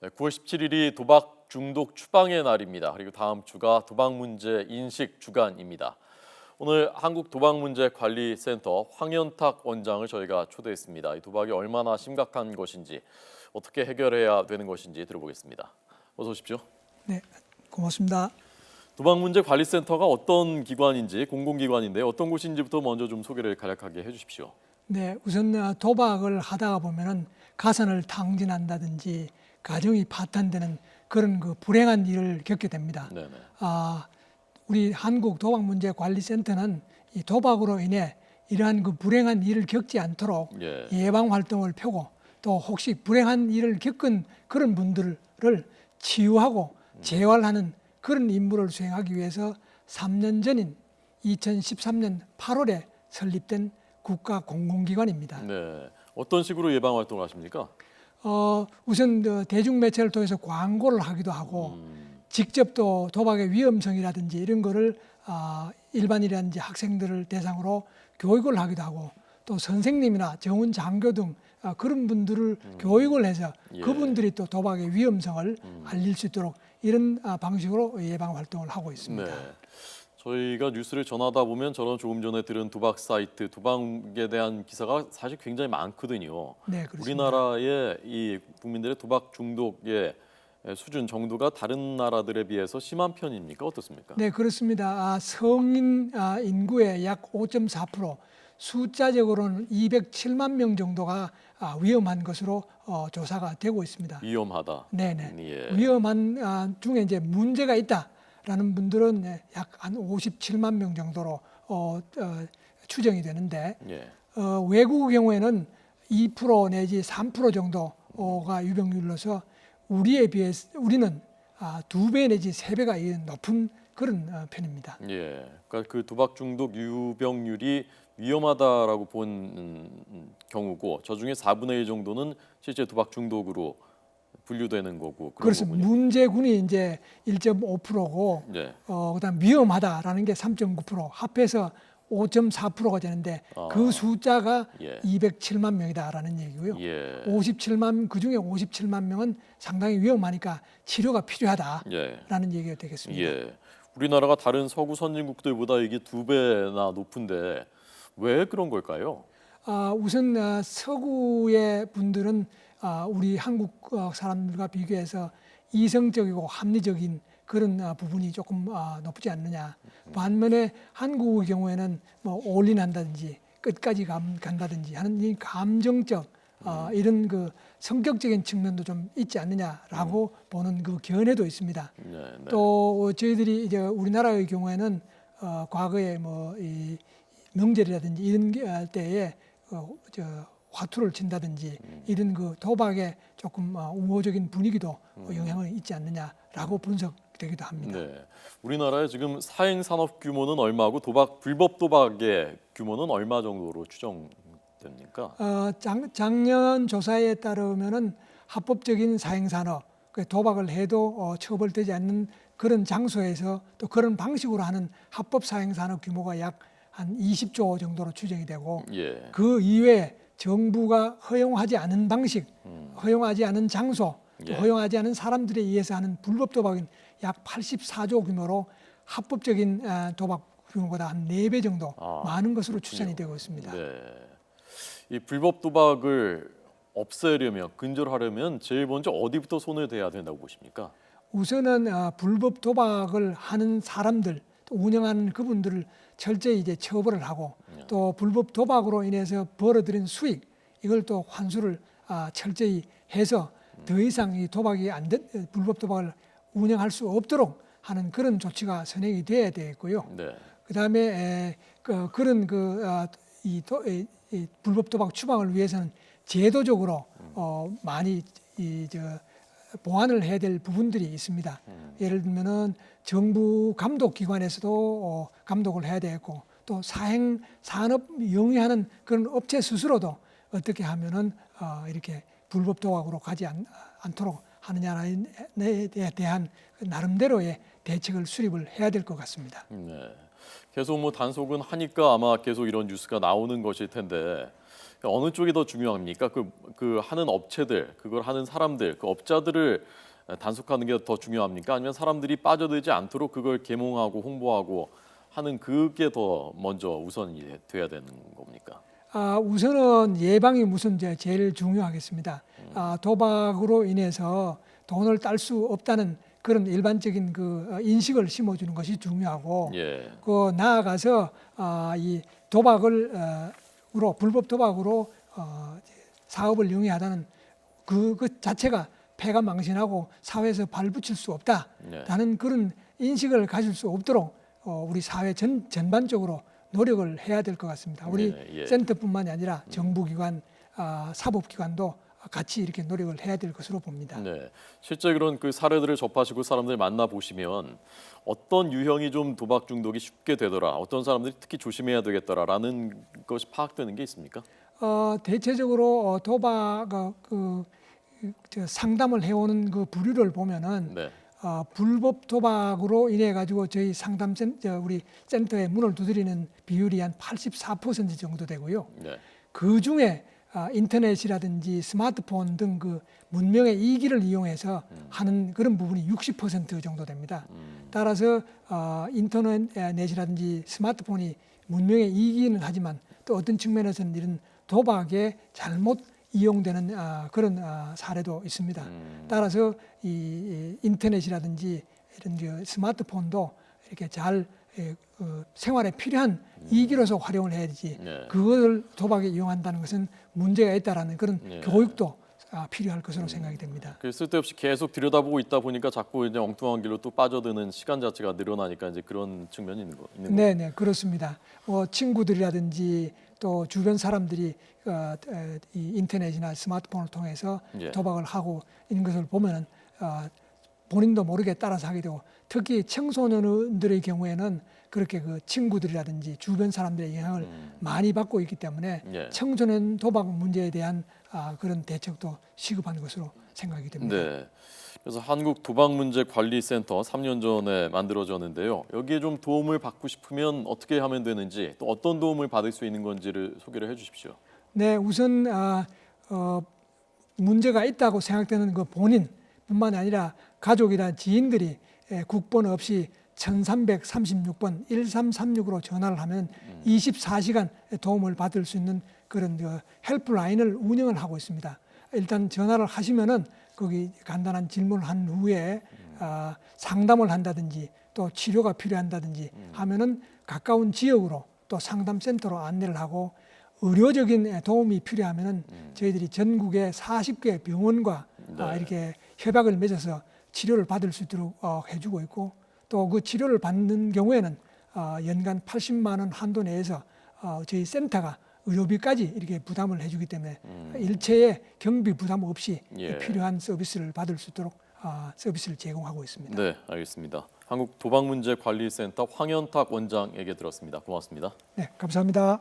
네, 9월 17일이 도박 중독 추방의 날입니다. 그리고 다음 주가 도박 문제 인식 주간입니다. 오늘 한국도박문제관리센터 황현탁 원장을 저희가 초대했습니다. 이 도박이 얼마나 심각한 것인지, 어떻게 해결해야 되는 것인지 들어보겠습니다. 어서 오십시오. 네, 고맙습니다. 도박문제관리센터가 어떤 기관인지, 공공기관인데 어떤 곳인지부터 먼저 좀 소개를 간략하게 해주십시오. 네, 우선 도박을 하다가 보면은 가산을 탕진한다든지 가정이 파탄되는 그런 그 불행한 일을 겪게 됩니다. 네네. 우리 한국도박문제관리센터는 이 도박으로 인해 이러한 그 불행한 일을 겪지 않도록 예방 활동을 펴고, 또 혹시 불행한 일을 겪은 그런 분들을 치유하고 재활하는 그런 임무를 수행하기 위해서 3년 전인 2013년 8월에 설립된 국가 공공기관입니다. 네. 어떤 식으로 예방 활동을 하십니까? 우선 대중매체를 통해서 광고를 하기도 하고, 직접 또 도박의 위험성이라든지 이런 거를 일반인이라든지 학생들을 대상으로 교육을 하기도 하고, 또 선생님이나 정원 장교 등 그런 분들을 교육을 해서 그분들이 또 도박의 위험성을 알릴 수 있도록 이런 방식으로 예방 활동을 하고 있습니다. 네. 저희가 뉴스를 전하다 보면 저는 조금 전에 들은 도박 사이트, 도박에 대한 기사가 사실 굉장히 많거든요. 네, 그렇습니다. 우리나라의 이 국민들의 도박 중독의 수준 정도가 다른 나라들에 비해서 심한 편입니까? 어떻습니까? 네, 그렇습니다. 성인 인구의 약 5.4%, 숫자적으로는 207만 명 정도가 위험한 것으로 조사가 되고 있습니다. 위험하다. 네네. 예. 위험한 중에 이제 문제가 있다라는 분들은 약 한 57만 명 정도로 추정이 되는데, 예. 외국의 경우에는 2% 내지 3% 정도가 유병률로서 우리에 비해서 우리는 2배 내지 3배가 높은 그런 편입니다. 예. 그러니까 그 도박 중독 유병률이 위험하다라고 본 경우고, 저 중에 4분의 1 정도는 실제 도박 중독으로 분류되는 거고. 그렇습니다. 문제군이 이제 1.5%고, 네. 그다음 위험하다라는 게 3.9%, 합해서 5.4%가 되는데 그 숫자가 207만 명이다라는 얘기고요. 57만 그 중에 57만 명은 상당히 위험하니까 치료가 필요하다라는 얘기가 되겠습니다. 예. 우리나라가 다른 서구 선진국들보다 이게 2배나 높은데 왜 그런 걸까요? 우선 서구의 분들은 우리 한국 사람들과 비교해서 이성적이고 합리적인 그런 부분이 조금 높지 않느냐. 반면에 한국의 경우에는 뭐 올인한다든지 끝까지 간다든지 하는 이 감정적 이런 그 성격적인 측면도 좀 있지 않느냐라고 보는 그 견해도 있습니다. 또 저희들이 이제 우리나라의 경우에는 과거에 뭐 이 명절이라든지 이런 때에 화투를 친다든지 이런 그 도박에 조금 우호적인 분위기도 영향을 있지 않느냐라고 분석되기도 합니다. 네. 우리나라의 지금 사행 산업 규모는 얼마고 불법 도박의 규모는 얼마 정도로 추정됩니까? 작년 조사에 따르면은 합법적인 사행 산업, 도박을 해도 처벌되지 않는 그런 장소에서 또 그런 방식으로 하는 합법 사행 산업 규모가 약 한 20조 정도로 추정이 되고, 그 이외에 정부가 허용하지 않은 방식, 허용하지 않은 장소, 또 허용하지 않은 사람들에 의해서 하는 불법 도박은 약 84조 규모로 합법적인 도박 규모보다 한 4배 정도 많은 것으로 추산이 되고 있습니다. 네. 이 불법 도박을 없애려면, 근절하려면 제일 먼저 어디부터 손을 대야 된다고 보십니까? 우선은 불법 도박을 하는 사람들, 또 운영하는 그분들을 철저히 이제 처벌을 하고, 또 불법 도박으로 인해서 벌어들인 수익, 이걸 또 환수를 철저히 해서 더 이상 이 도박이 불법 도박을 운영할 수 없도록 하는 그런 조치가 선행이 돼야 되겠고요. 그다음에 그런 이 불법 도박 추방을 위해서는 제도적으로 많이 보완을 해야 될 부분들이 있습니다. 예를 들면은 정부 감독 기관에서도 감독을 해야 되겠고, 또 사행 산업 영위하는 그런 업체 스스로도 어떻게 하면은 이렇게 불법 도박으로 가지 않도록 하느냐에 대한 나름대로의 대책을 수립을 해야 될 것 같습니다. 네. 계속 뭐 단속은 하니까 아마 계속 이런 뉴스가 나오는 것일 텐데, 어느 쪽이 더 중요합니까? 그 하는 업체들, 그걸 하는 사람들, 그 업자들을 단속하는 게 더 중요합니까? 아니면 사람들이 빠져들지 않도록 그걸 계몽하고 홍보하고 하는 그게 더 먼저 우선이 돼야 되는 겁니까? 우선은 예방이 무슨 제일 중요하겠습니다. 도박으로 인해서 돈을 딸 수 없다는 그런 일반적인 그 인식을 심어주는 것이 중요하고, 예. 그 나아가서 이 도박을 으로 불법 도박으로 사업을 영위하다는 그 자체가 폐가 망신하고 사회에서 발붙일 수 없다라는 네. 그런 인식을 가질 수 없도록 우리 사회 전반적으로 노력을 해야 될 것 같습니다. 우리 네, 예. 센터뿐만이 아니라 정부기관, 사법기관도 같이 이렇게 노력을 해야 될 것으로 봅니다. 네. 실제 그런 그 사례들을 접하시고 사람들 만나 보시면 어떤 유형이 좀 도박 중독이 쉽게 되더라, 어떤 사람들이 특히 조심해야 되겠더라라는 것이 파악되는 게 있습니까? 대체적으로 도박 상담을 해오는 그 부류를 보면은 네. 불법 도박으로 인해 가지고 저희 우리 센터에 문을 두드리는 비율이 한 84% 정도 되고요. 네. 그 중에 인터넷이라든지 스마트폰 등 그 문명의 이기를 이용해서 하는 그런 부분이 60% 정도 됩니다. 따라서 인터넷이라든지 스마트폰이 문명의 이기는 하지만 또 어떤 측면에서는 이런 도박에 잘못 이용되는 그런 사례도 있습니다. 따라서 이 인터넷이라든지 이런 그 스마트폰도 이렇게 잘 생활에 필요한 이기로서 활용을 해야지 네. 그것을 도박에 이용한다는 것은 문제가 있다라는 그런 네. 교육도 필요할 것으로 생각이 됩니다. 그 쓸데없이 계속 들여다보고 있다 보니까 자꾸 이제 엉뚱한 길로 또 빠져드는 시간 자체가 늘어나니까 이제 그런 측면이 있는 거. 네, 그렇습니다. 친구들이라든지 또 주변 사람들이 이 인터넷이나 스마트폰을 통해서 예. 도박을 하고 있는 것을 보면은 본인도 모르게 따라서 하게 되고, 특히 청소년들의 경우에는 그렇게 그 친구들이라든지 주변 사람들의 영향을 많이 받고 있기 때문에 예. 청소년 도박 문제에 대한 그런 대책도 시급한 것으로 생각이 됩니다. 네. 그래서 한국 도박문제관리센터 3년 전에 만들어졌는데요. 여기에 좀 도움을 받고 싶으면 어떻게 하면 되는지, 또 어떤 도움을 받을 수 있는 건지를 소개를 해주십시오. 네, 우선 문제가 있다고 생각되는 그 본인뿐만 아니라 가족이나 지인들이 국번 없이 1336번 1336으로 전화를 하면 24시간 도움을 받을 수 있는 그런 헬프라인을 운영을 하고 있습니다. 일단 전화를 하시면은 거기 간단한 질문을 한 후에 상담을 한다든지 또 치료가 필요한다든지 하면은 가까운 지역으로 또 상담센터로 안내를 하고, 의료적인 도움이 필요하면은 저희들이 전국의 40개 병원과 네. 이렇게 협약을 맺어서 치료를 받을 수 있도록 해주고 있고, 또 그 치료를 받는 경우에는 연간 80만 원 한도 내에서 저희 센터가 의료비까지 이렇게 부담을 해주기 때문에 일체의 경비 부담 없이 예. 필요한 서비스를 받을 수 있도록 서비스를 제공하고 있습니다. 네, 알겠습니다. 한국 도박문제관리센터 황현탁 원장에게 들었습니다. 고맙습니다. 네, 감사합니다.